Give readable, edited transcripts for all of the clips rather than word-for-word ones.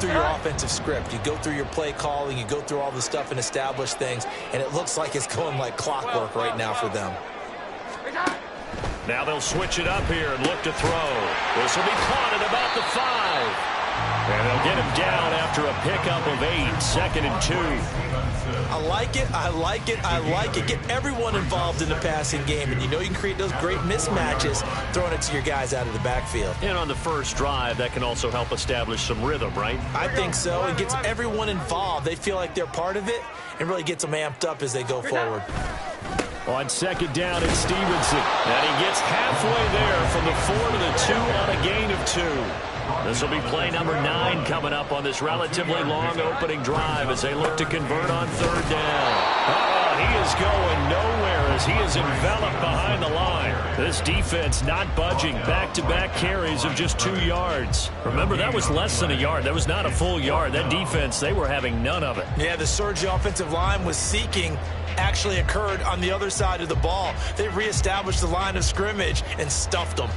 through your offensive script. You go through your play calling. You go through all the stuff and establish things. And it looks like it's going like clockwork right now for them. Now they'll switch it up here and look to throw. This will be caught at about the 5. And they'll get him down after a pickup of 8, 2nd and 2. I like it, I like it, I like it. Get everyone involved in the passing game, and you know you can create those great mismatches throwing it to your guys out of the backfield. And on the first drive, that can also help establish some rhythm, right? I think so. It gets everyone involved. They feel like they're part of it and really gets them amped up as they go forward. On 2nd down, it's Stevenson. And he gets halfway there from the 4 to the 2 on a gain of 2. This will be play number 9 coming up on this relatively long opening drive as they look to convert on 3rd down. He is going nowhere as he is enveloped behind the line. This defense not budging. Back-to-back carries of just 2 yards. Remember, that was less than a yard. That was not a full yard. That defense, they were having none of it. Yeah, the surge the offensive line was seeking actually occurred on the other side of the ball. They reestablished the line of scrimmage and stuffed them.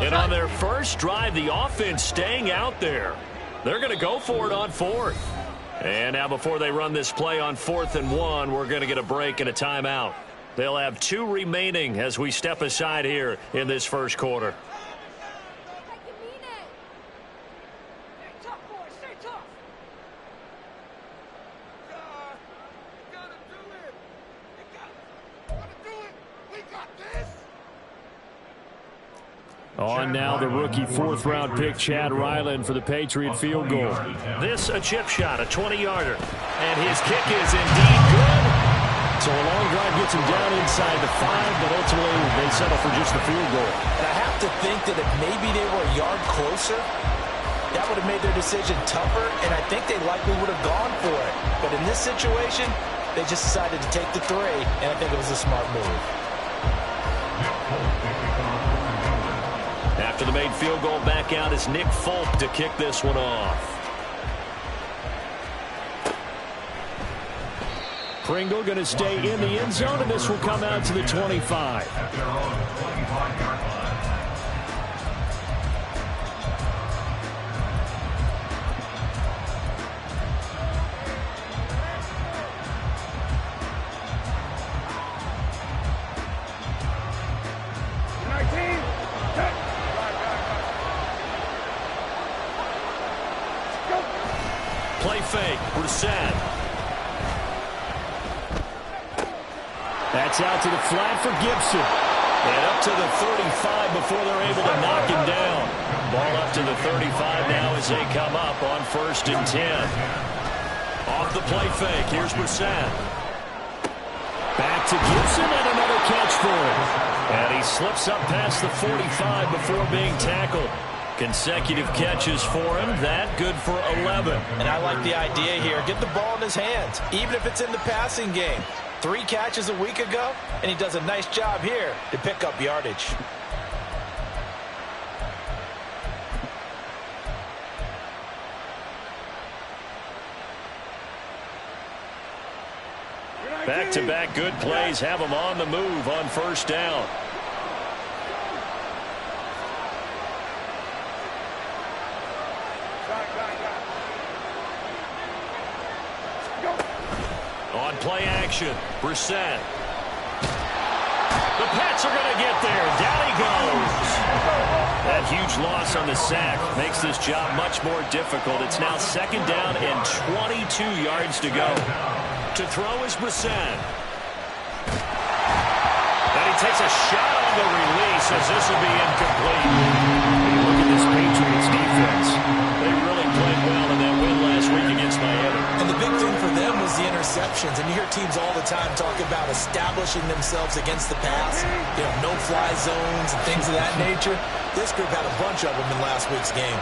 And on their first drive, the offense staying out there. They're going to go for it on 4th. And now before they run this play on 4th and 1, we're going to get a break and a timeout. They'll have 2 remaining as we step aside here in this first quarter. On now the rookie 4th-round pick Chad Ryland for the Patriot field goal. This a chip shot, a 20-yarder. And his kick is indeed good. So a long drive gets him down inside the 5, but ultimately they settle for just the field goal. And I have to think that if maybe they were a yard closer, that would have made their decision tougher, and I think they likely would have gone for it. But in this situation, they just decided to take the 3, and I think it was a smart move. After the made field goal, back out is Nick Folk to kick this one off. Pringle going to stay in the end zone, and this will come out to the 25. Play fake, Brissett. That's out to the flat for Gibson. And up to the 35 before they're able to knock him down. Ball up to the 35 now as they come up on 1st and 10. Off the play fake, here's Brissett. Back to Gibson and another catch for him. And he slips up past the 45 before being tackled. Consecutive catches for him. That good for 11. And I like the idea here. Get the ball in his hands, even if it's in the passing game. 3 catches a week ago, and he does a nice job here to pick up yardage. Back-to-back good plays have him on the move on 1st down. On play action, Brissett. The Pats are going to get there. Down he goes. That huge loss on the sack makes this job much more difficult. It's now 2nd down and 22 yards to go. To throw is Brissett. And he takes a shot on the release as this will be incomplete. When you look at this Patriots defense, they really played well in that win last week against Miami. And the big thing for them was the interceptions. And you hear teams all the time talk about establishing themselves against the pass. You know, no-fly zones and things of that nature. This group had a bunch of them in last week's game.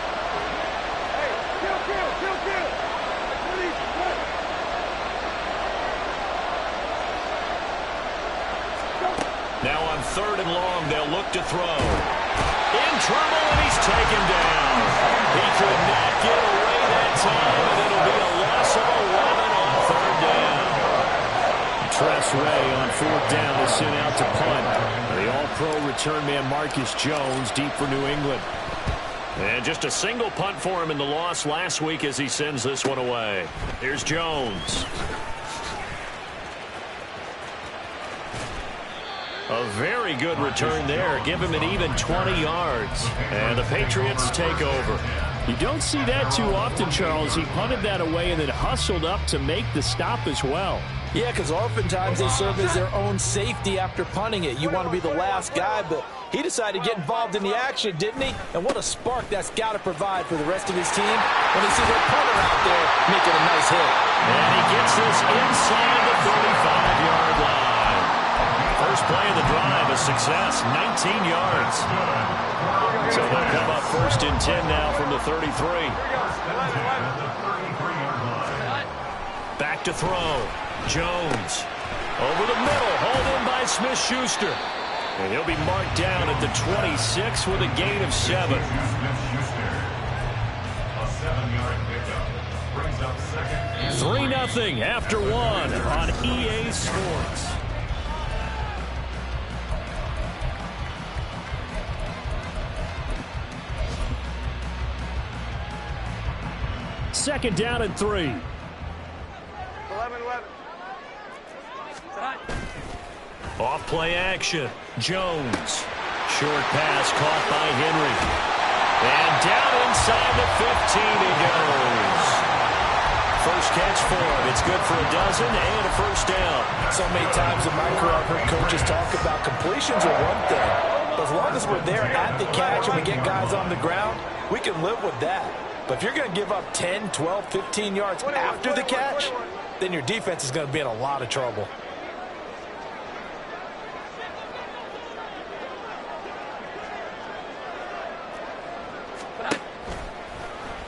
Now on 3rd and long, they'll look to throw. In trouble, and he's taken down. He could not get away that time, and it'll be a loss of 11 on 3rd down. Tress Ray on 4th down is sent out to punt. The all-pro return man Marcus Jones deep for New England. And just a single punt for him in the loss last week as he sends this one away. Here's Jones. A very good return there. Give him an even 20 yards. And the Patriots take over. You don't see that too often, Charles. He punted that away and then hustled up to make the stop as well. Yeah, because oftentimes they serve as their own safety after punting it. You want to be the last guy, but he decided to get involved in the action, didn't he? And what a spark that's got to provide for the rest of his team when he sees a punter out there making a nice hit. And he gets this inside the 35-yard line. First play of the drive, a success, 19 yards. So they'll come up first and 10 now from the 33. Back to throw. Jones over the middle, hauled in by Smith-Schuster. And he'll be marked down at the 26 with a gain of 7. A 7-yard pickup. 3-0 after 1 on EA Sports. Second down and 3. 11. Off play action. Jones. Short pass caught by Henry. And down inside the 15 he goes. First catch for him. It's good for a dozen and a first down. So many times in my career I've heard coaches talk about completions are one thing. But as long as we're there at the catch and we get guys on the ground, we can live with that. But if you're going to give up 10, 12, 15 yards after the catch, then your defense is going to be in a lot of trouble.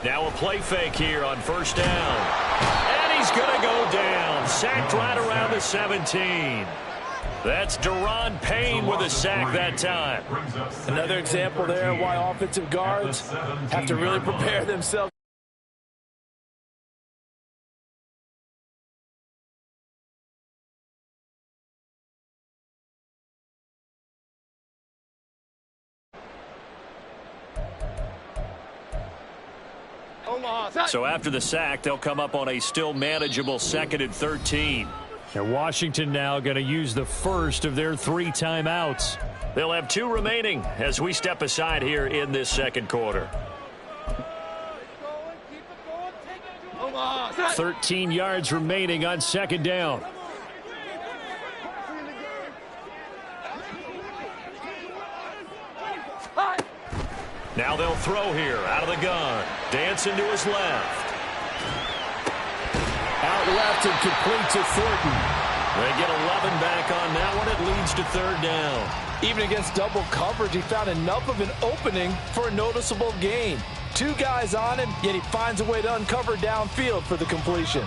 Now a play fake here on first down. And he's going to go down. Sacked right around the 17. That's Deron Payne with a sack that time. Another example there why offensive guards have to really prepare themselves. So after the sack, they'll come up on a still manageable 2nd and 13. And Washington now going to use the first of their 3 timeouts. They'll have 2 remaining as we step aside here in this second quarter. 13 yards remaining on second down. Now they'll throw here out of the gun. Dancing to his left. Out left and complete to Thornton. They get 11 back on that one. It leads to 3rd down. Even against double coverage, he found enough of an opening for a noticeable gain. 2 guys on him, yet he finds a way to uncover downfield for the completion.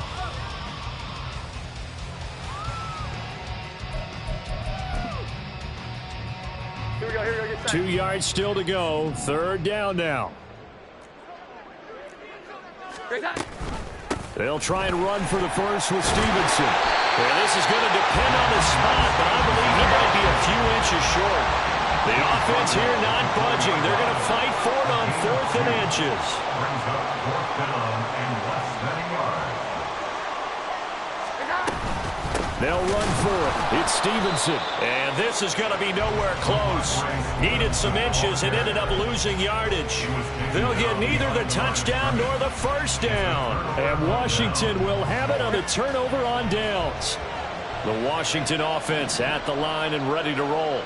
Here we go. 2 yards still to go. 3rd down now. They'll try and run for the first with Stevenson. Yeah, this is going to depend on the spot, but I believe he might be a few inches short. The offense here not budging. They're going to fight for it on 4th and inches. They'll run for it. It's Stevenson. And this is going to be nowhere close. Needed some inches and ended up losing yardage. They'll get neither the touchdown nor the first down. And Washington will have it on a turnover on downs. The Washington offense at the line and ready to roll.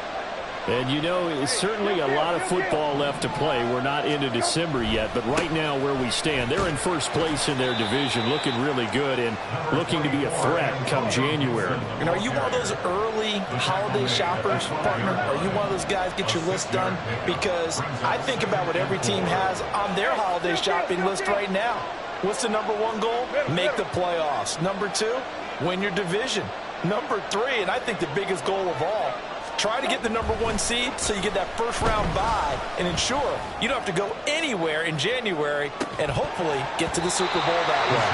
And, you know, it's certainly a lot of football left to play. We're not into December yet, but right now where we stand, they're in first place in their division, looking really good and looking to be a threat come January. And are you one of those early holiday shoppers, partner? Are you one of those guys get your list done? Because I think about what every team has on their holiday shopping list right now. What's the #1 goal? Make the playoffs. #2, win your division. #3, and I think the biggest goal of all, try to get the #1 seed so you get that first-round bye and ensure you don't have to go anywhere in January and hopefully get to the Super Bowl that way.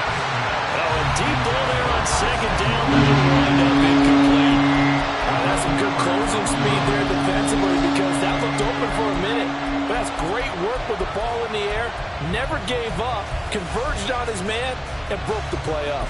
Oh, and deep ball there on 2nd down. That'll wind up incomplete. That's some good closing speed there defensively because that looked open for a minute, but that's great work with the ball in the air. Never gave up, converged on his man, and broke the play up.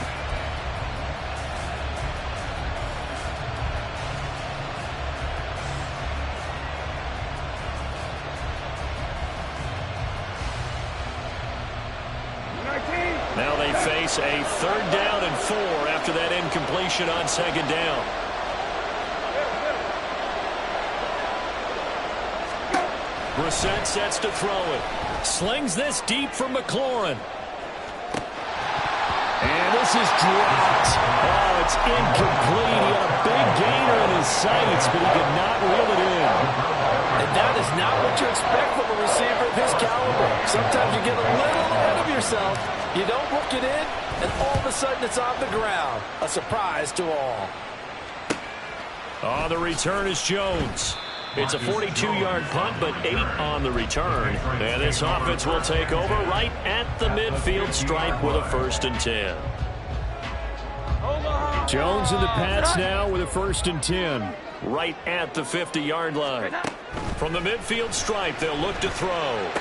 Now they face a 3rd down and 4 after that incompletion on 2nd down. Brissett sets to throw it. Slings this deep for McLaurin. And this is dropped. Oh, it's incomplete. He had a big gainer in his sights, but he could not reel it in. And that is not what you expect from a receiver of his caliber. Sometimes you get a little ahead of yourself. You don't hook it in, and all of a sudden it's on the ground. A surprise to all. On the return is Jones. It's a 42-yard punt, but 8 on the return. And this offense will take over right at the midfield stripe with a 1st and 10. Jones and the Pats now with a 1st and 10. Right at the 50-yard line. From the midfield stripe, they'll look to throw.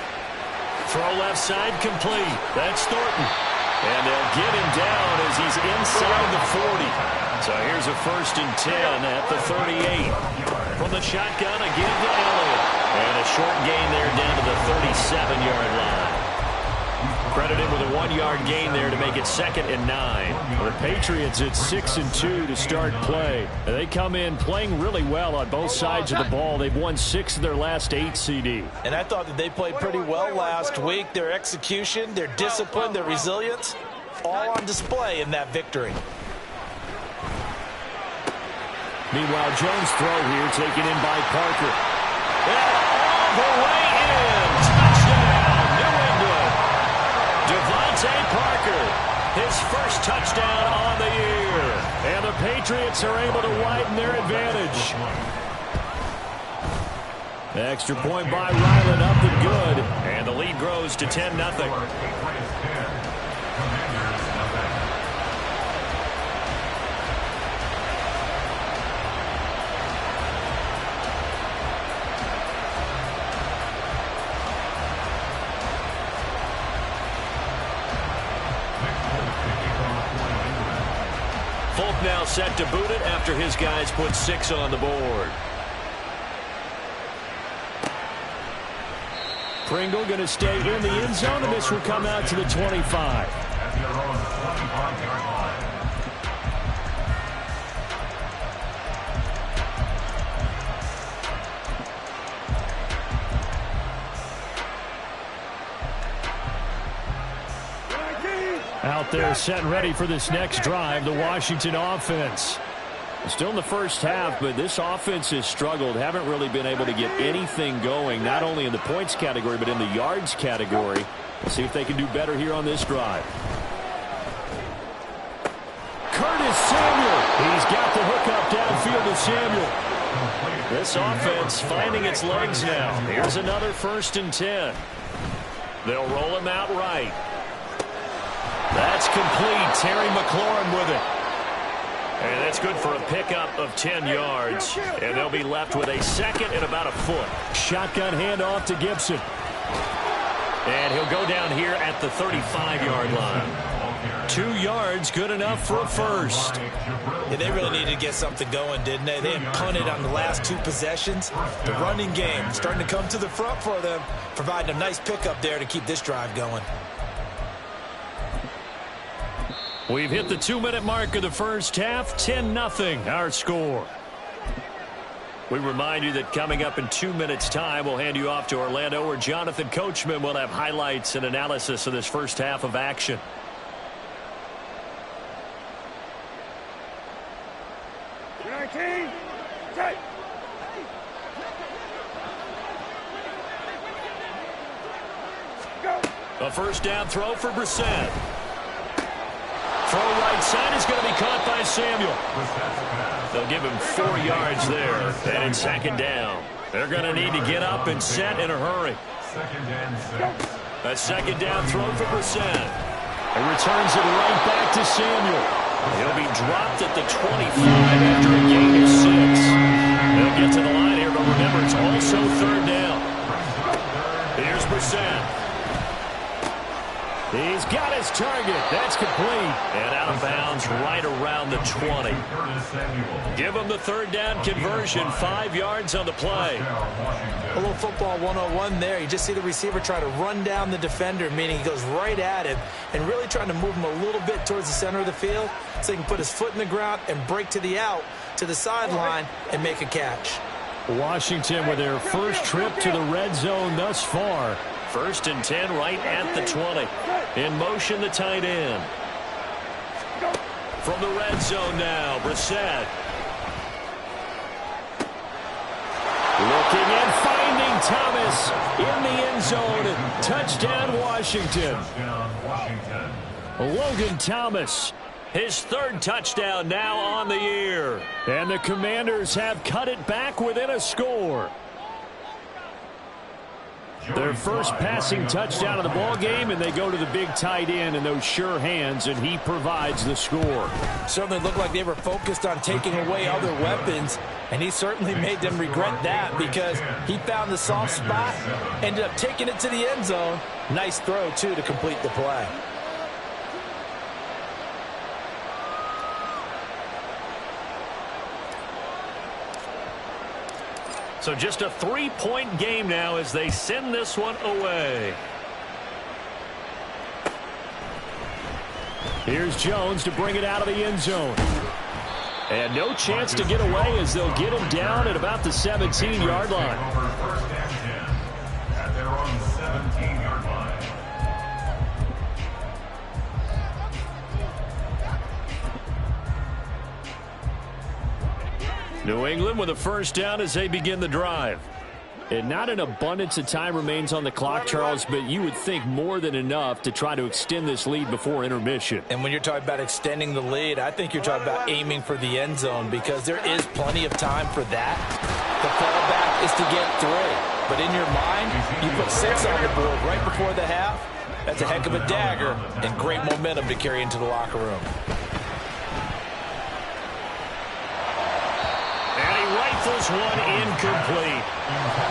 Throw left side complete. That's Thornton. And they'll get him down as he's inside the 40. So here's a 1st and 10 at the 38. From the shotgun, again to Elliott. And a short gain there down to the 37-yard line. Credited with a 1-yard gain there to make it 2nd and 9. The Patriots at 6 and 2 to start play. They come in playing really well on both sides of the ball. They've won 6 of their last 8 CD. And I thought that they played pretty well last week. Their execution, their discipline, their resilience, all on display in that victory. Meanwhile, Jones' throw here taken in by Parker. And all the way in. Touchdown, New England. Devontae Parker, his first touchdown on the year. And the Patriots are able to widen their advantage. Extra point by Ryland, up and good. And the lead grows to 10-0. Folk now set to boot it after his guys put 6 on the board. Pringle going to stay in the end zone, and this will come out to the 25. Out there set and ready for this next drive, the Washington offense. Still in the first half, but this offense has struggled. Haven't really been able to get anything going, not only in the points category, but in the yards category. We'll see if they can do better here on this drive. Curtis Samuel. He's got the hook up downfield to Samuel. This offense finding its legs now. Here's another 1st and 10. They'll roll him out right. That's complete. Terry McLaurin with it. And that's good for a pickup of 10 yards. And they'll be left with a 2nd and about a foot. Shotgun handoff to Gibson. And he'll go down here at the 35-yard line. 2 yards, good enough for a first. Yeah, they really needed to get something going, didn't they? They had punted on the last 2 possessions. The running game starting to come to the front for them, providing a nice pickup there to keep this drive going. We've hit the 2-minute mark of the first half, 10-0 our score. We remind you that coming up in 2 minutes' time, we'll hand you off to Orlando, where Jonathan Coachman will have highlights and analysis of this first half of action. A first down throw for Brissett. Throw right side is going to be caught by Samuel. They'll give him 4 yards there. And in 2nd down, they're going to need to get up and set in a hurry. A 2nd down throw for Brissett. He returns it right back to Samuel. He'll be dropped at the 25 after a gain of 6. They'll get to the line here but remember, it's also third down. Here's Brissett. He's got his target. That's complete. And out of bounds right around the 20. Give him the third down conversion. 5 yards on the play. A little football 101 there. You just see the receiver try to run down the defender, meaning he goes right at him and really trying to move him a little bit towards the center of the field so he can put his foot in the ground and break to the out, to the sideline, and make a catch. Washington with their first trip to the red zone thus far. 1st and 10 right at the 20. In motion, the tight end. From the red zone now, Brissett. Looking and finding Thomas in the end zone. Touchdown, Washington. Logan Thomas. His 3rd touchdown now on the year. And the Commanders have cut it back within a score. Their first passing touchdown of the ball game, and they go to the big tight end in those sure hands, and he provides the score. Certainly looked like they were focused on taking away other weapons, and he certainly made them regret that because he found the soft spot, ended up taking it to the end zone. Nice throw, too, to complete the play. So just a 3-point game now as they send this one away. Here's Jones to bring it out of the end zone. And no chance to get away as they'll get him down at about the 17-yard line. New England with a first down as they begin the drive. And not an abundance of time remains on the clock, Charles, but you would think more than enough to try to extend this lead before intermission. And when you're talking about extending the lead, I think you're talking about aiming for the end zone because there is plenty of time for that. The fallback is to get 3. But in your mind, you put 6 on the board right before the half. That's a heck of a dagger and great momentum to carry into the locker room. Rifles one incomplete.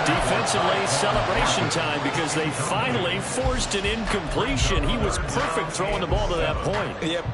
Defensively, celebration time because they finally forced an incompletion. He was perfect throwing the ball to that point. Yep.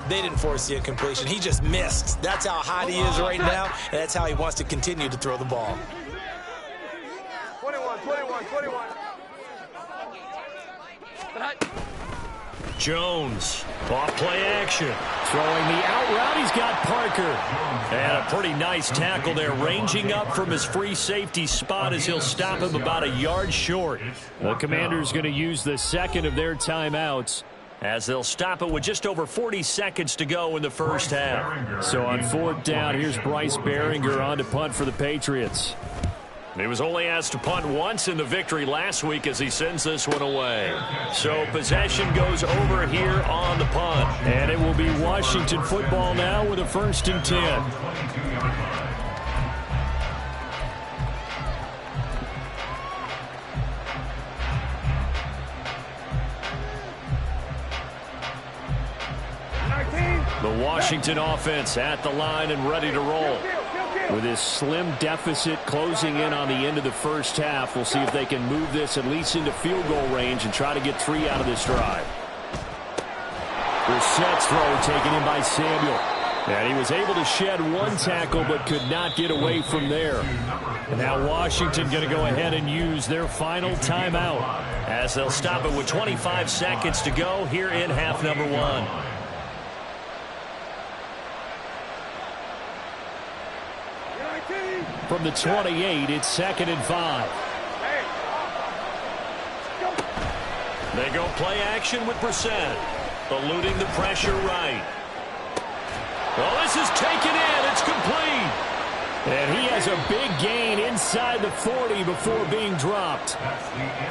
They didn't force the incompletion. He just missed. That's how hot he is right now, and that's how he wants to continue to throw the ball. 21. Jones, off play action. Throwing the out route, he's got Parker. And a pretty nice tackle there, ranging up from his free safety spot as he'll stop him about a yard short. The Commanders going to use the second of their timeouts, as they'll stop it with just over 40 seconds to go in the first half. So on 4th down, here's Bryce Behringer on to punt for the Patriots. He was only asked to punt once in the victory last week as he sends this one away. So possession goes over here on the punt. And it will be Washington football now with a 1st and 10. The Washington offense at the line and ready to roll. With this slim deficit closing in on the end of the first half, we'll see if they can move this at least into field goal range and try to get 3 out of this drive. Brissett's throw taken in by Samuel. And he was able to shed one tackle but could not get away from there. And now Washington going to go ahead and use their final timeout, as they'll stop it with 25 seconds to go here in half number one. From the 28, it's 2nd and 5. They go play action with Brissett, eluding the pressure right. Oh, this is taken in. It's complete. And he has a big gain inside the 40 before being dropped.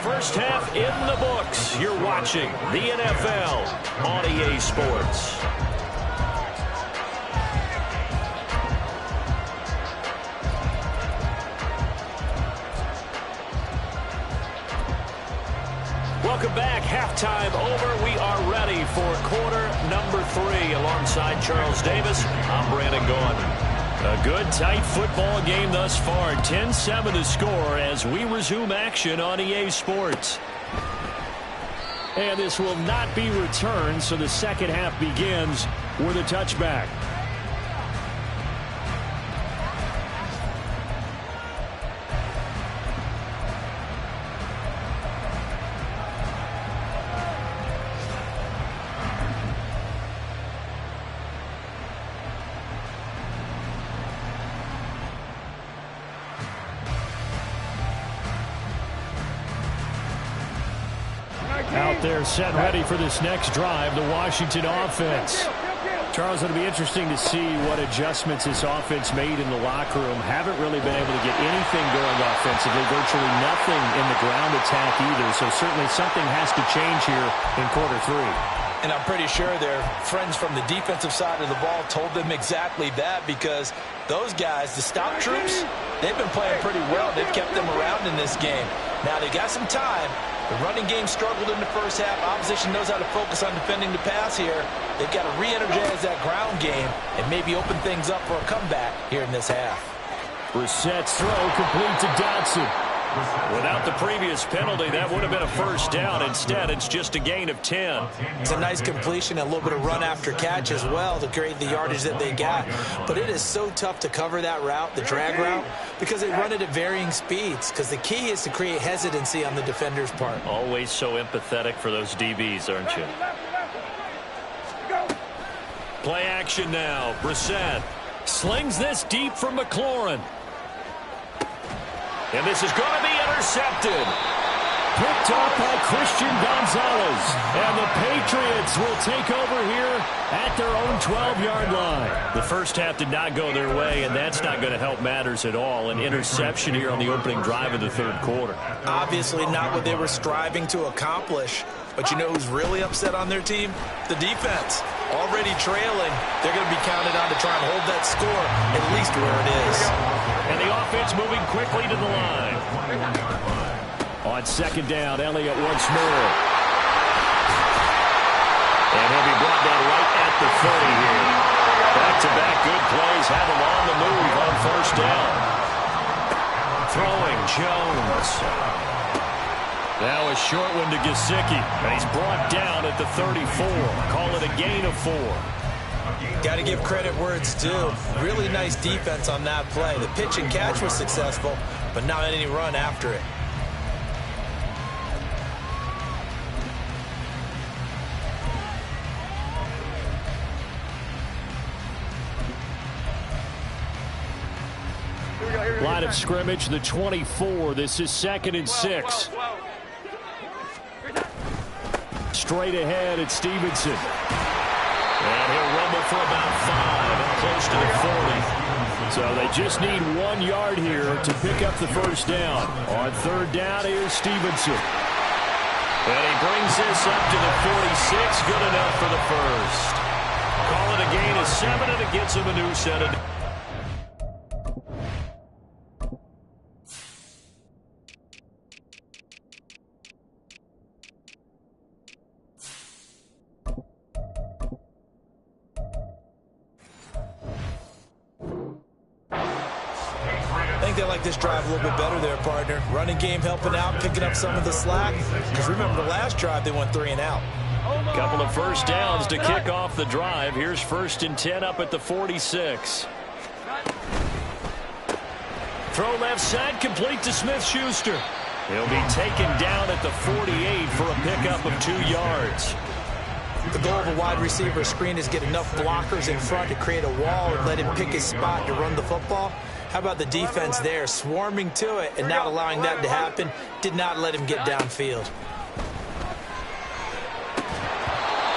First half in the books. You're watching the NFL on EA Sports. Welcome back. Halftime over. We are ready for quarter number 3. Alongside Charles Davis, I'm Brandon Gaudin. A good, tight football game thus far. 10-7 to score as we resume action on EA Sports. And this will not be returned, so the second half begins with a touchback. Out there set ready for this next drive, the Washington offense. Charles, it'll be interesting to see what adjustments this offense made in the locker room. Haven't really been able to get anything going offensively, virtually nothing in the ground attack either, so certainly something has to change here in quarter 3. And I'm pretty sure their friends from the defensive side of the ball told them exactly that, because those guys, the stop troops, they've been playing pretty well. They've kept them around in this game. Now they got some time. The running game struggled in the first half. Opposition knows how to focus on defending the pass here. They've got to re-energize that ground game and maybe open things up for a comeback here in this half. Brissett's throw complete to Dotson. Without the previous penalty, that would have been a first down. Instead, it's just a gain of 10. It's a nice completion and a little bit of run after catch as well to create the yardage that they got. But it is so tough to cover that route, the drag route, because they run it at varying speeds. Because the key is to create hesitancy on the defender's part. Always so empathetic for those DBs, aren't you? Play action now. Brissett Slings this deep from McLaurin. And this is going to be intercepted. Picked off by Christian Gonzalez. And the Patriots will take over here at their own 12-yard line. The first half did not go their way, and that's not going to help matters at all. An interception here on the opening drive of the third quarter. Obviously not what they were striving to accomplish. But you know who's really upset on their team? The defense. Already trailing. They're going to be counted on to try and hold that score at least where it is. And the offense moving quickly to the line. On second down, Elliott once more. And he'll be brought down right at the 30 here. Back-to-back good plays have him on the move on first down. Throwing Jones. Now a short one to Gesicki. And he's brought down at the 34. Call it a gain of 4. Got to give credit where it's due. Really nice defense on that play. The pitch and catch was successful, but not any run after it. Line of scrimmage, the 24. This is 2nd and 6. Straight ahead at Stevenson. And he'll rumble for about 5 and close to the 40. So they just need 1 yard here to pick up the first down. On third down is Stevenson. And he brings this up to the 46. Good enough for the first. Call it a gain of 7, and it gets him a new set of... They like this drive a little bit better there, partner. Running game helping out, picking up some of the slack. Because remember, the last drive, they went 3 and out. Couple of first downs to kick off the drive. Here's 1st and 10 up at the 46. Throw left side, complete to Smith-Schuster. He'll be taken down at the 48 for a pickup of 2 yards. The goal of a wide receiver screen is get enough blockers in front to create a wall and let him pick his spot to run the football. How about the defense there, swarming to it and not allowing that to happen? Did not let him get downfield.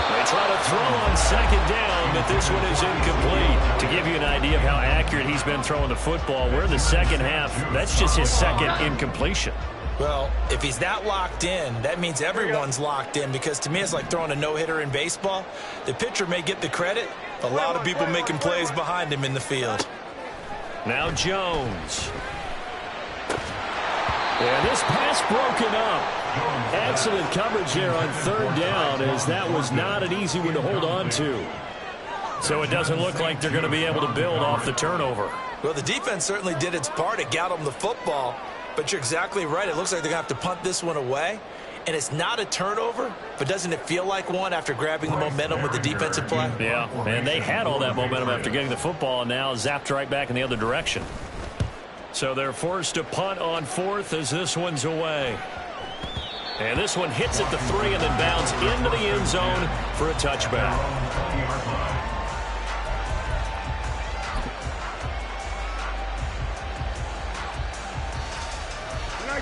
They try to throw on 2nd down, but this one is incomplete. To give you an idea of how accurate he's been throwing the football, we're in the second half. That's just his 2nd incompletion. Well, if he's that locked in, that means everyone's locked in, because to me it's like throwing a no-hitter in baseball. The pitcher may get the credit, a lot of people making plays behind him in the field. Now Jones. And this pass broken up. Excellent coverage there on 3rd down, as that was not an easy one to hold on to. So it doesn't look like they're going to be able to build off the turnover. Well, the defense certainly did its part to get them the football. But you're exactly right. It looks like they're going to have to punt this one away. And it's not a turnover, but doesn't it feel like one after grabbing the momentum with the defensive play? Yeah, and they had all that momentum after getting the football, and now zapped right back in the other direction. So they're forced to punt on 4th as this one's away. And this one hits at the 3 and then bounds into the end zone for a touchback.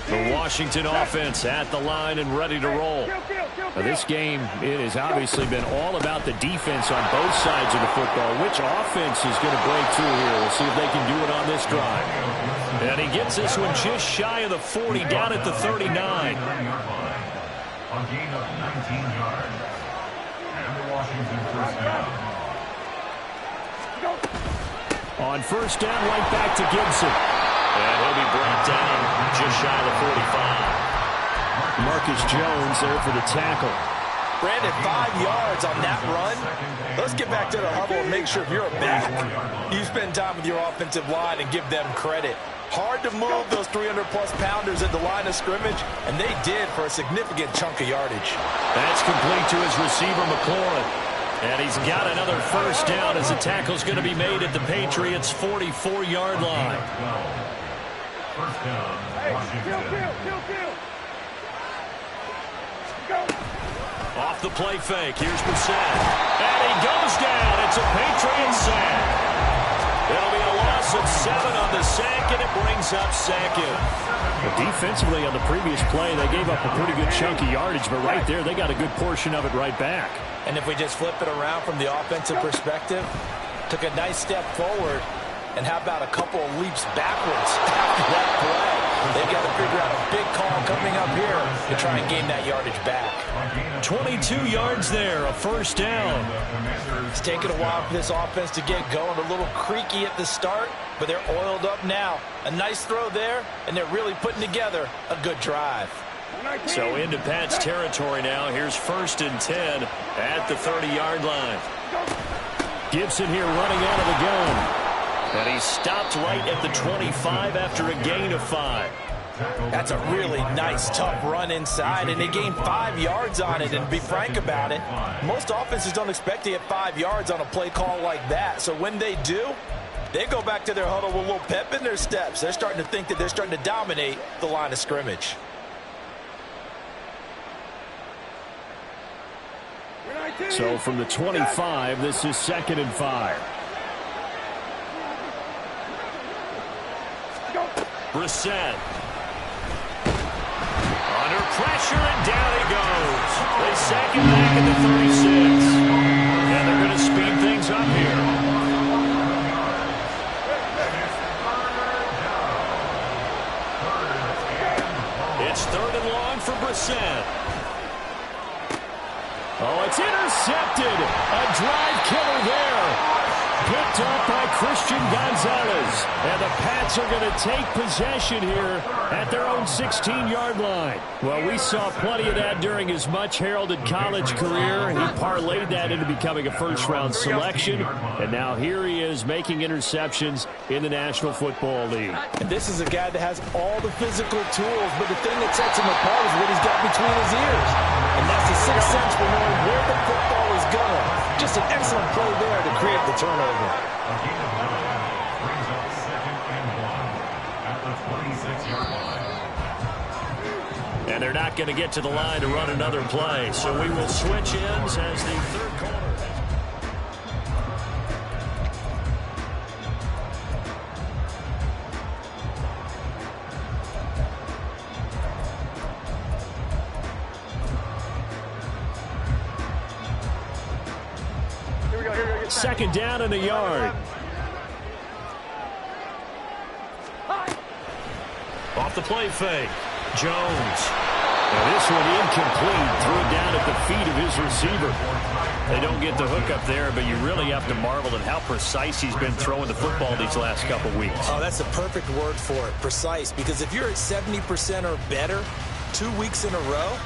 The Washington offense at the line and ready to roll. Now, this game, it has obviously been all about the defense on both sides of the football. Which offense is going to break through here? We'll see if they can do it on this drive. And he gets this one just shy of the 40, down at the 39. A gain of 19 yards. And the Washington first down. On 1st down, right back to Gibson. And he'll be brought down just shy of the 45. Marcus Jones there for the tackle. Brandon, 5 yards on that run. Let's get back to the huddle and make sure if you're a back, you spend time with your offensive line and give them credit. Hard to move those 300-plus pounders at the line of scrimmage, and they did for a significant chunk of yardage. That's complete to his receiver, McLaurin. And he's got another first down as the tackle's going to be made at the Patriots' 44-yard line. First down, Washington. Off the play fake, here's Brissett. And he goes down. It's a Patriot sack. It'll be a loss of 7 on the sack, and it brings up 2nd. Well, defensively on the previous play, they gave up a pretty good chunk of yardage, but right there, they got a good portion of it right back. And if we just flip it around from the offensive perspective, took a nice step forward, and how about a couple of leaps backwards after that play? They've got to figure out a big call coming up here to try and gain that yardage back. 22 yards there, a first down. It's taken a while for this offense to get going. A little creaky at the start, but they're oiled up now. A nice throw there, and they're really putting together a good drive. So into Pat's territory now. Here's 1st and 10 at the 30-yard line. Gibson here running out of the gun. And he stopped right at the 25 after a gain of 5. That's a really nice, tough run inside, and they gained 5 yards on it. And to be frank about it, most offenses don't expect to get 5 yards on a play call like that. So when they do, they go back to their huddle with a little pep in their steps. They're starting to think that they're starting to dominate the line of scrimmage. So from the 25, this is 2nd and 5. Brissett. Under pressure, and down he goes. They sack him back at the 36. And they're going to speed things up here. It's 3rd and long for Brissett. Oh, it's intercepted. A drive killer there. Picked up by Christian Gonzalez. And the Pats are going to take possession here at their own 16-yard line. Well, we saw plenty of that during his much-heralded college career. He parlayed that into becoming a first-round selection. And now here he is making interceptions in the National Football League. And this is a guy that has all the physical tools, but the thing that sets him apart is what he's got between his ears. And that's the sixth sense for knowing where the football is going. Just an excellent play there to create the turnover. A gain of 9 brings up 2nd and 1 at the 26-yard line. And they're not going to get to the line to run another play. So we will switch ends as the third quarter. Second down in the yard. Off the play fake. Jones. Now this one incomplete. Threw it down at the feet of his receiver. They don't get the hook up there, but you really have to marvel at how precise he's been throwing the football these last couple weeks. Oh, that's the perfect word for it, precise. Because if you're at 70% or better 2 weeks in a row,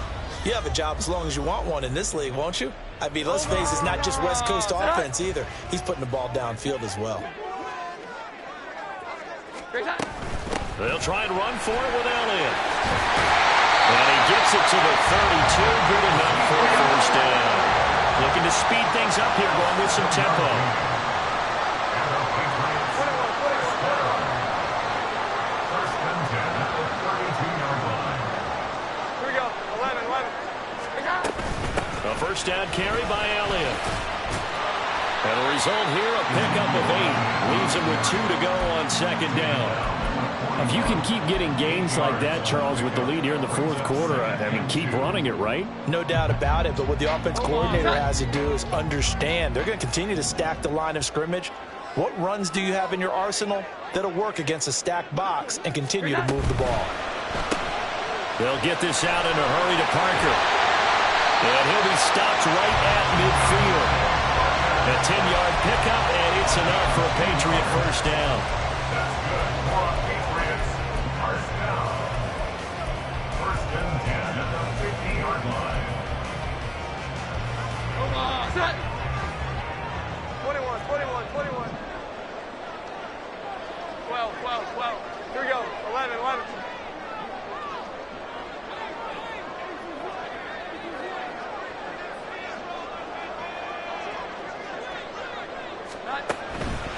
you have a job as long as you want one in this league, won't you? I mean, let's face it, it's not just West Coast offense either. He's putting the ball downfield as well. They'll try and run for it with Elliott. And he gets it to the 32. Good enough for a first down. Looking to speed things up here, going with some tempo. First and 10 at the 32-yard line. Here we go. 11. A first down carry by Elliott. And the result here, a pickup of 8. Leaves him with 2 to go on second down. If you can keep getting gains like that, Charles, with the lead here in the fourth quarter, I mean, keep running it, right? No doubt about it, but what the offense coordinator has to do is understand they're going to continue to stack the line of scrimmage. What runs do you have in your arsenal that'll work against a stacked box and continue to move the ball? They'll get this out in a hurry to Parker. And he'll be stopped right at midfield. A 10-yard pickup, and it's enough for a Patriot first down. That's good for a Patriots first down. First and 10 at the 50-yard line. 21. 12. Here we go. 11.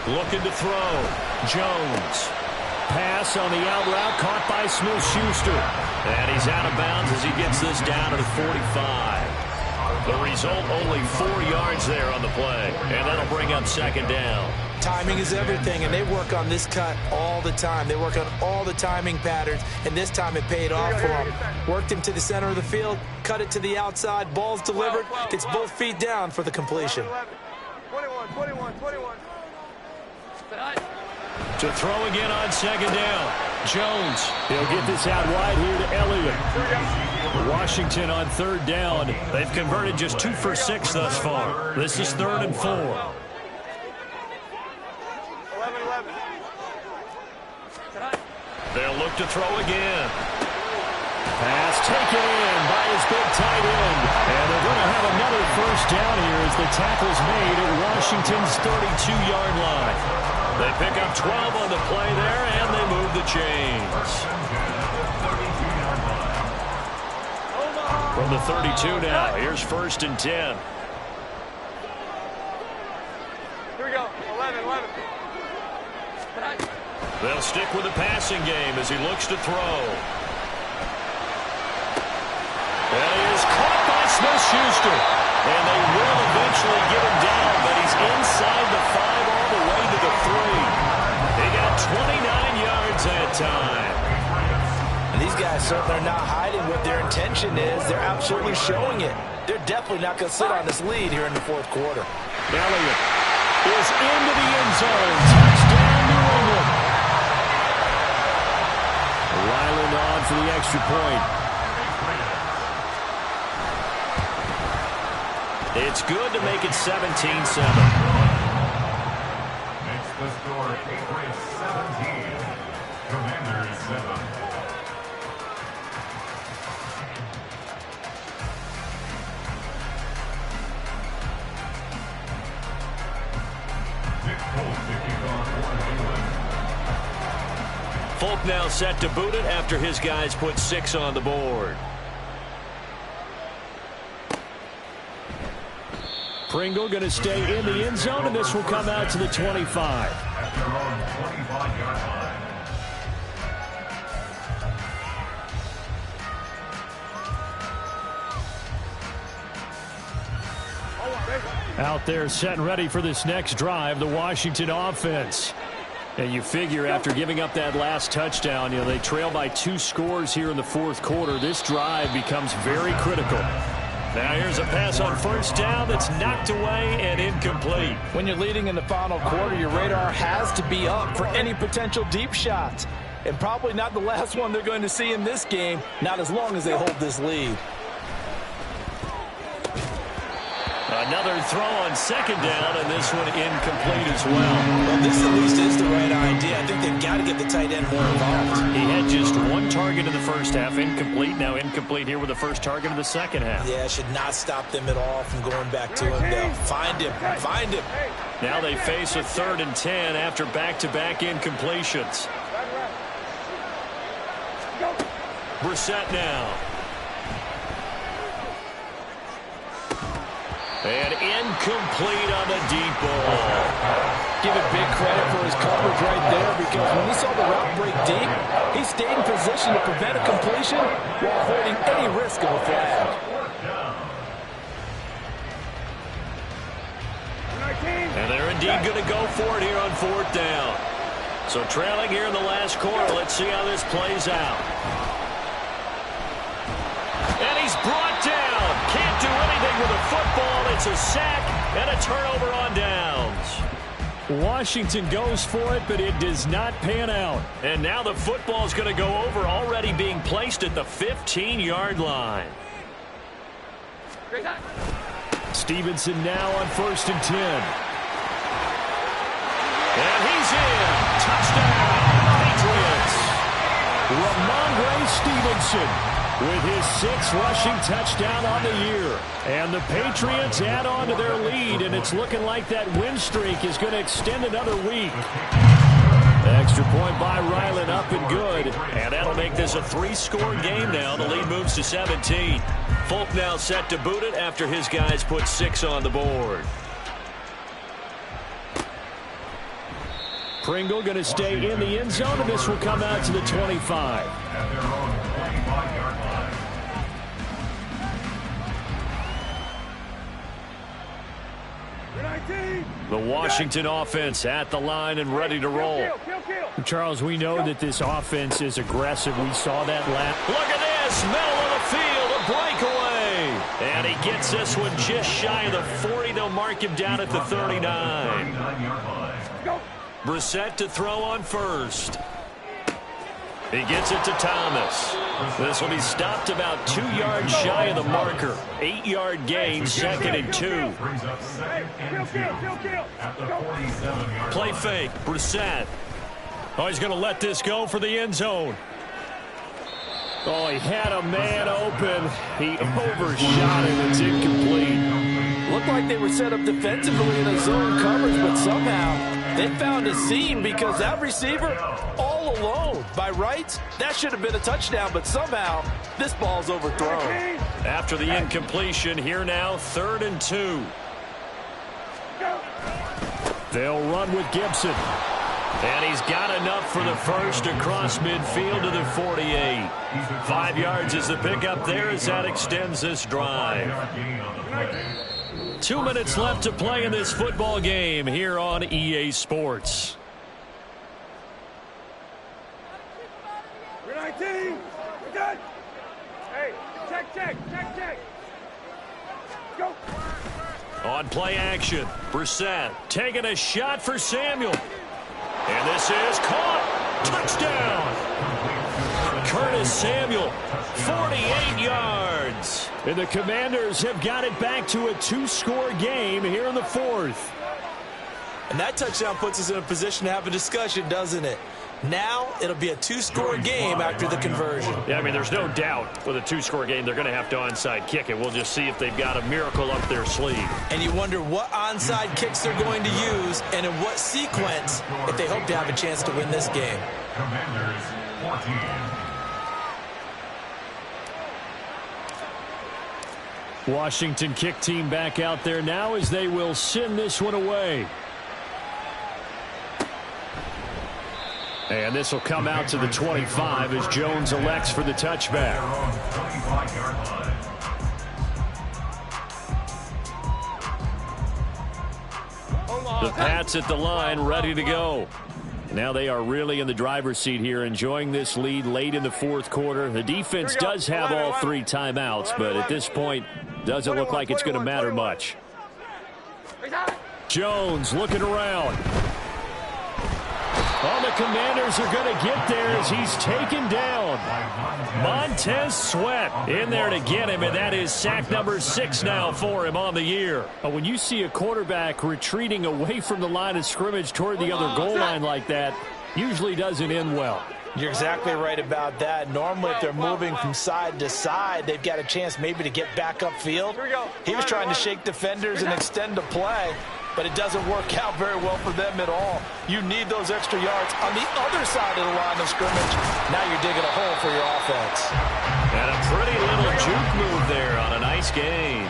Looking to throw. Jones. Pass on the out route, caught by Smith-Schuster. And he's out of bounds as he gets this down to the 45. The result, only 4 yards there on the play. And that'll bring up second down. Timing is everything, and they work on this cut all the time. They work on all the timing patterns, and this time it paid off for him. Worked him to the center of the field, cut it to the outside, ball's delivered, gets both feet down for the completion. 21. To throw again on second down. Jones. He'll get this out wide here to Elliott. Washington on third down. They've converted just 2 for 6 thus far. This is 3rd and 4. 11. They'll look to throw again. Pass taken in by his big tight end. And they're going to have another first down here as the tackle's made at Washington's 32-yard line. They pick up 12 on the play there, and they move the chains. From the 32 now, here's 1st and 10. Here we go. 11. They'll stick with the passing game as he looks to throw. And he is caught by Smith-Schuster. And they will eventually get him down, but he's inside the 5 all the way to the 3. He got 29 yards that time. And these guys certainly are not hiding what their intention is. They're absolutely showing it. They're definitely not going to sit on this lead here in the fourth quarter. Elliott is into the end zone. Touchdown, New England. Ryland on for the extra point. It's good to make it 17-7. Makes the score Patriots 17, Commanders 7. Nick Folk to kick off for New England. Folk now set to boot it after his guys put 6 on the board. Pringle going to stay in the end zone, and this will come out to the 25. At their own 25-yard line. Out there set and ready for this next drive, the Washington offense. And you figure after giving up that last touchdown, they trail by 2 scores here in the fourth quarter. This drive becomes very critical. Now here's a pass on first down that's knocked away and incomplete. When you're leading in the final quarter, your radar has to be up for any potential deep shots. And probably not the last one they're going to see in this game, not as long as they hold this lead. Another throw on second down, and this one incomplete as well. Well, this at least is the right idea. I think they've got to get the tight end more involved. He had just 1 target in the first half, incomplete. Now incomplete here with the first target of the second half. Yeah, should not stop them at all from going back to him. They'll find him. Find him. Now they face a 3rd and 10 after back-to-back incompletions. Brissett now. And incomplete on the deep ball. Give it big credit for his coverage right there, because when he saw the route break deep, he stayed in position to prevent a completion while avoiding any risk of a flag. And they're indeed going to go for it here on 4th down. So trailing here in the last quarter. Let's see how this plays out. And he's brought down. Can't do anything with a football. It's a sack and a turnover on downs. Washington goes for it, but it does not pan out. And now the football's going to go over, already being placed at the 15-yard line. Stevenson now on 1st and 10. And he's in. Touchdown, Patriots. Ramondre Stevenson with his 6th rushing touchdown on the year. And the Patriots add on to their lead, and it's looking like that win streak is going to extend another week. Extra point by Ryland, up and good. And that'll make this a 3-score game now. The lead moves to 17. Folk now set to boot it after his guys put 6 on the board. Pringle going to stay in the end zone, and this will come out to the 25. At their own 25-yard line. The Washington offense at the line and ready to roll. Charles, we know that this offense is aggressive. We saw that last. Look at this, middle of the field, a breakaway. And he gets this one just shy of the 40. They'll mark him down at the 39. Brissett to throw on first. He gets it to Thomas. This will be stopped about 2 yards shy of the marker. 8-yard gain, 2nd and 2. Play fake, Brissett. Oh, he's going to let this go for the end zone. Oh, he had a man open. He overshot it. It's incomplete. Looked like they were set up defensively in a zone coverage, but somehow they found a seam because that receiver all alone. By rights, that should have been a touchdown, but somehow this ball's overthrown. After the incompletion, here now, 3rd and 2. They'll run with Gibson. And he's got enough for the first across midfield to the 48. 5 yards is the pickup there as that extends this drive. 2 minutes left to play in this football game here on EA Sports. We're 19. We're good. Hey, check. Go. On play action, Brissett taking a shot for Samuel. And this is caught. Touchdown. Curtis Samuel, 48 yards. And the Commanders have got it back to a 2-score game here in the 4th. And that touchdown puts us in a position to have a discussion, doesn't it? Now it'll be a 2-score game after the conversion. Yeah, I mean, there's no doubt with a 2-score game they're going to have to onside kick it. We'll just see if they've got a miracle up their sleeve. And you wonder what onside kicks they're going to use and in what sequence if they hope to have a chance to win this game. Commanders 14. Washington kick team back out there now as they will send this one away. And this will come out to the 25 as Jones elects for the touchback. The Pats at the line, ready to go. Now they are really in the driver's seat here, enjoying this lead late in the fourth quarter. The defense does have all 3 timeouts, but at this point, doesn't look like it's going to matter much. Jones looking around. Oh, the Commanders are going to get there as he's taken down. Montez Sweat in there to get him, and that is sack number 6 now for him on the year. When you see a quarterback retreating away from the line of scrimmage toward the other goal line like that, usually doesn't end well. You're exactly right about that. Normally, if they're moving from side to side, they've got a chance maybe to get back upfield. He was trying to shake defenders and extend the play, but it doesn't work out very well for them at all. You need those extra yards on the other side of the line of scrimmage. Now you're digging a hole for your offense. And a pretty little juke move there on a nice gain.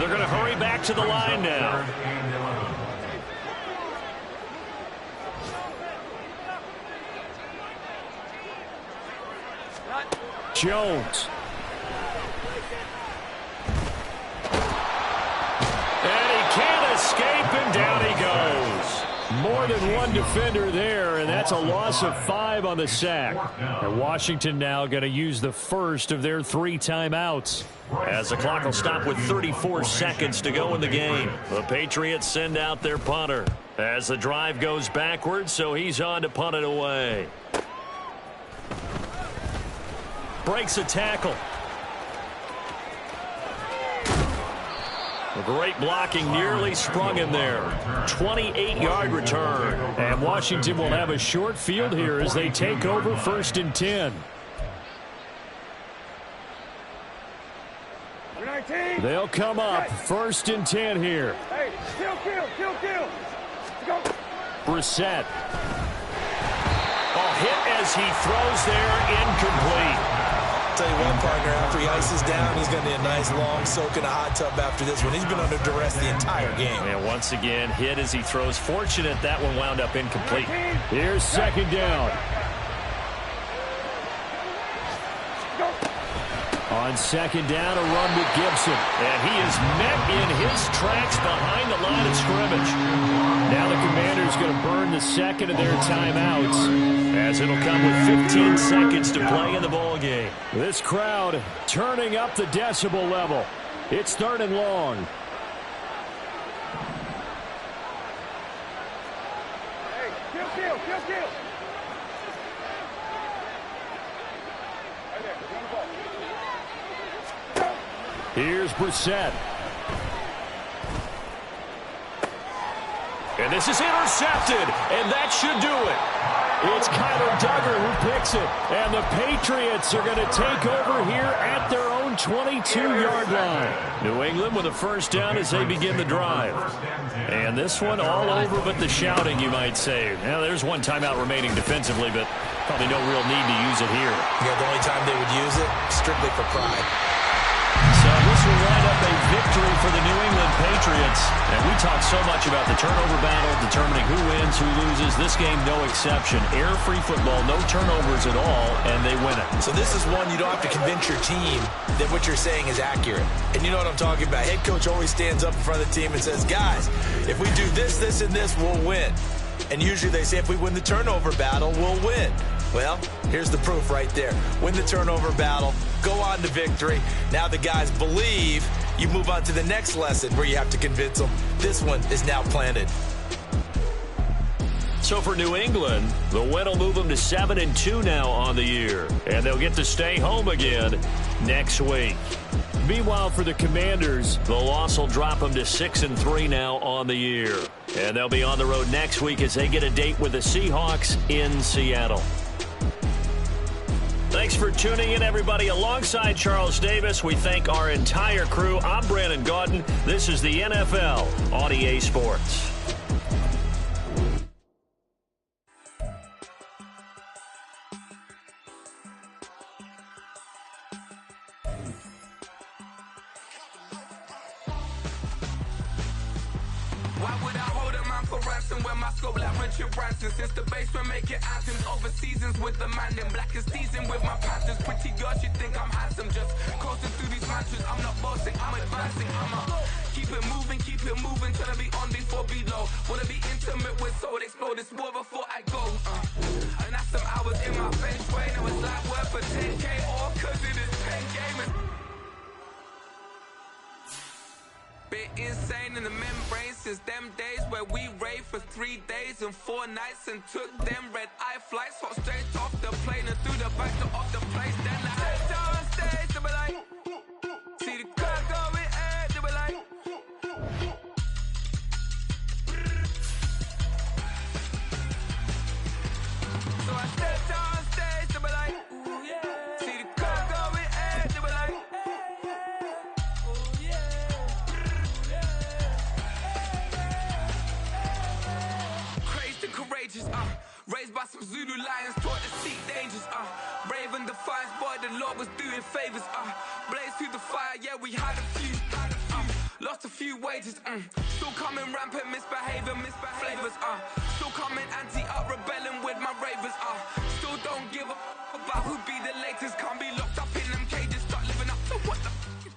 They're going to hurry back to the line now. Jones. And he can't escape, and down he goes. More than one defender there, and that's a loss of 5 on the sack. And Washington now going to use the first of their 3 timeouts. As the clock will stop with 34 seconds to go in the game. The Patriots send out their punter as the drive goes backwards, so he's on to punt it away. Breaks a tackle. Great blocking, nearly sprung him there. 28-yard return. And Washington will have a short field here as they take over 1st and 10. They'll come up 1st and 10 here. Hey, kill. Go. Brissett. A hit as he throws there, incomplete. Tell you what, partner, after he ices down, he's going to need a nice long soak in a hot tub after this one. He's been under duress the entire game. And once again, hit as he throws. Fortunate that one wound up incomplete. Here's 2nd down. On 2nd down, a run with Gibson. And he is met in his tracks behind the line of scrimmage. Now the Commanders going to burn the 2nd of their timeouts, as it'll come with 15 seconds to play in the ball game. This crowd turning up the decibel level. It's 3rd and long. Hey, kill. Here's Brissett. And this is intercepted, and that should do it. It's Kyler Duggar who picks it, and the Patriots are going to take over here at their own 22-yard line. New England with a 1st down as they begin the drive. And this one all over but the shouting, you might say. Now, there's 1 timeout remaining defensively, but probably no real need to use it here. Yeah, the only time they would use it, strictly for pride. So this will wind up a victory for the New England Patriots. And we talk so much about the turnover battle, determining who wins, who loses. This game, no exception. Error-free football, no turnovers at all, and they win it. So this is one you don't have to convince your team that what you're saying is accurate. And you know what I'm talking about. Head coach always stands up in front of the team and says, guys, if we do this, this, and this, we'll win. And usually they say if we win the turnover battle, we'll win. Well, here's the proof right there. Win the turnover battle, go on to victory. Now the guys believe. You move on to the next lesson where you have to convince them. This one is now planted. So for New England, the win will move them to 7-2 now on the year. And they'll get to stay home again next week. Meanwhile, for the Commanders, the loss will drop them to 6-3 now on the year. And they'll be on the road next week as they get a date with the Seahawks in Seattle. Thanks for tuning in, everybody. Alongside Charles Davis, we thank our entire crew. I'm Brandon Gaudin. This is the NFL on EA Sports. for ransom when my scope like Richard Branson. Since the basement making anthems over seasons with the man in black is seasoned with my Panthers. Pretty girls, you think I'm handsome, just coasting through these mantras. I'm not bossing, I'm advancing. Keep it moving, trying to be on before below. Wanna be intimate with soul, explode this war before I go. And that's some hours in my feng shui. Now it's like worth for 10K, all cause it is 10 gamers. Bit insane in the membrane since them days where we raved for 3 days and 4 nights and took them red eye flights, hot straight off the plane and through the back door of the place. Then I stepped on stage, they were like, see the crowd going ahead, they were like, so I stepped on stage, they were like, ooh yeah, see the crowd going ahead, they were like, ooh yeah. Crazed and courageous, raised by some Zulu lions, taught to seek dangers, brave and defiant, boy, the Lord was doing favors, blaze through the fire, yeah, we had a few, lost a few wages, still coming rampant, misbehavior, flavors, still coming anti-up, rebelling with my ravers, still don't give a about who be the latest, can't be locked up in them cages, start living up to what the f*** is.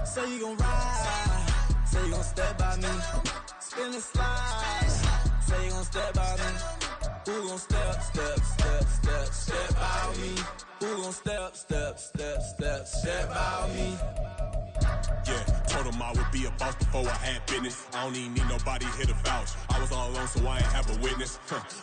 Say you gon' ride, say you gon' step by me, spin and slide, say you gon' step by me, who gon' step by me, who gon' step by me. Yeah, told him I would be a boss before I had business. I don't even need nobody here to vouch. I was all alone, so I ain't have a witness.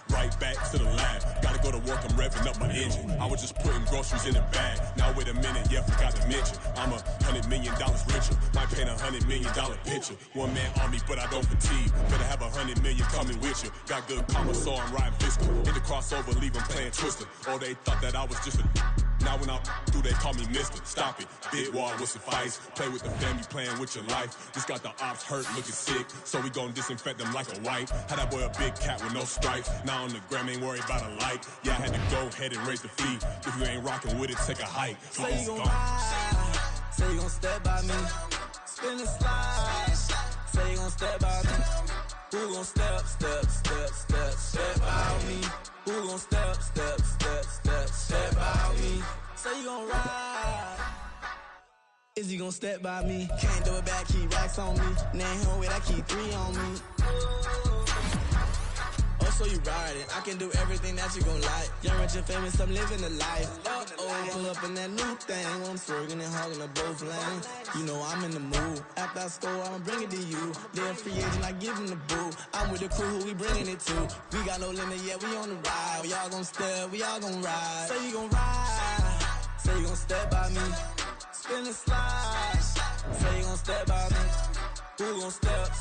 Right back to the lab. Gotta go to work, I'm revving up my engine. I was just putting groceries in a bag. Now wait a minute, yeah, forgot to mention. I'm $100 million richer. Might paint $100 million picture. One man on me, but I don't fatigue. Better have 100 million coming with you. Got good karma, so I'm riding fiscal. Hit the crossover, leave them playing Twister. Oh, they thought that I was just a... Now when I'm through, they call me Mister. Stop it. Big wall with some fights. Play with the family, playing with your life. Just got the ops hurt, looking sick. So we gon' disinfect them like a wipe. Had that boy a big cat with no stripes. Now on the gram, ain't worried about a like. Yeah, I had to go ahead and raise the fee. If you ain't rocking with it, take a hike. Say you gon' ride, say you gon' step by me, spin and slide, say you gon' step by me, who gon' step by me, who gon' step by me, say you gon' ride, is you gon' step by me, can't do it back, keep racks on me, name home with I keep 3 on me. Oh, so you riding, I can do everything that you gon' like. Young, rich, and famous, I'm living the life. Pull up in that new thing, when I'm swerving and hogging up both lanes. You know I'm in the mood. After I score, I'ma bring it to you. They're a free agent, I give them the boo. I'm with the crew, who we bringing it to. We got no limit, yeah, we on the ride. We all gon' step, we all gon' ride. Say you gon' ride, say you gon' step by me, spin and slide. Say you gon' step by me, who gon' step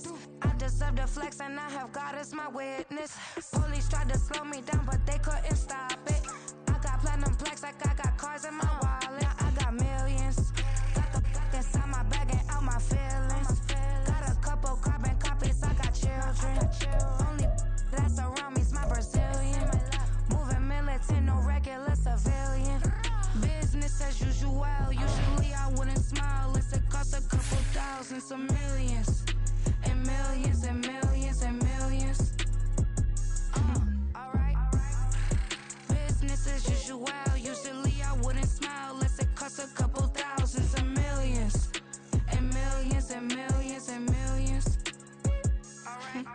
business. I deserve the flex and I have God as my witness. Police tried to slow me down, but they couldn't stop it. I got platinum plaques like I got cars in my wallet. Now I got millions. Got the inside my bag and out my feelings. Got a couple carbon copies, I got children. Only that's around me's my Brazilian. Moving militant, no regular civilian. Business as usual, usually I wouldn't smile. It's a cost a couple thousands of millions. And millions and millions and millions. Alright. Business as usual, usually I wouldn't smile. Unless it costs a couple thousands of millions. And millions and millions and millions. Alright.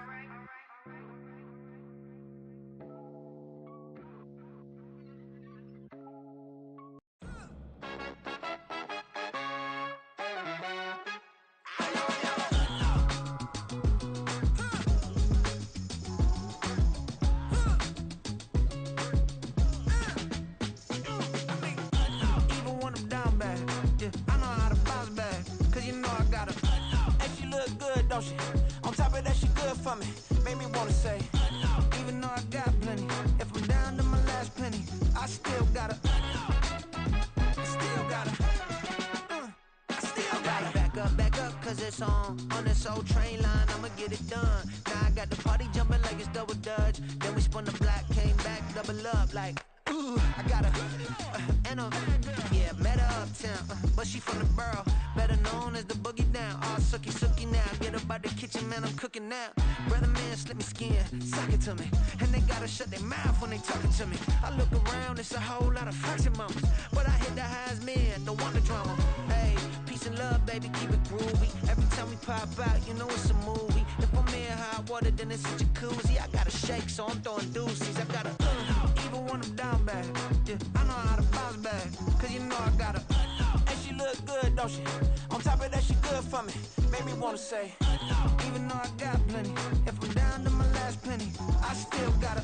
On top of that, she good for me. Made me wanna say, even though I got plenty, if I'm down to my last penny, I still gotta, back up, cause it's on this old train line, I'ma get it done. Now I got the party jumping like it's double dutch. Then we spun the block, came back, double up like, ooh, I got a, and a, yeah, met her uptown, but she from the borough, better known as the boogie down. All sucky now, get up out the kitchen, man, I'm cooking now. Brother man, slip me skin, suck it to me, and they gotta shut their mouth when they talking to me. I look around, it's a whole lot of fraction mamas, but I hit the highs, man, don't want the drama. Hey, peace and love, baby, keep it groovy. Every time we pop out, you know it's a movie. If I'm in hot water, then it's a jacuzzi. I gotta shake, so I'm throwing deuces. I gotta, even when I'm down bad, yeah, I know how to bounce back, cause you know I gotta, and she look good, don't she? On top of that, she good for me. Made me wanna say, even though I got plenty, if I'm down to my last penny, I still gotta,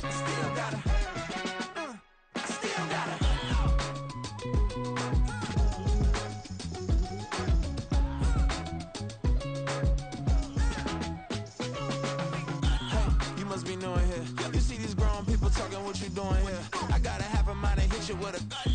still gotta, still gotta. Hey, you must be new in here. You see these grown people talking, what you doing here? I gotta have a mind to hit you with a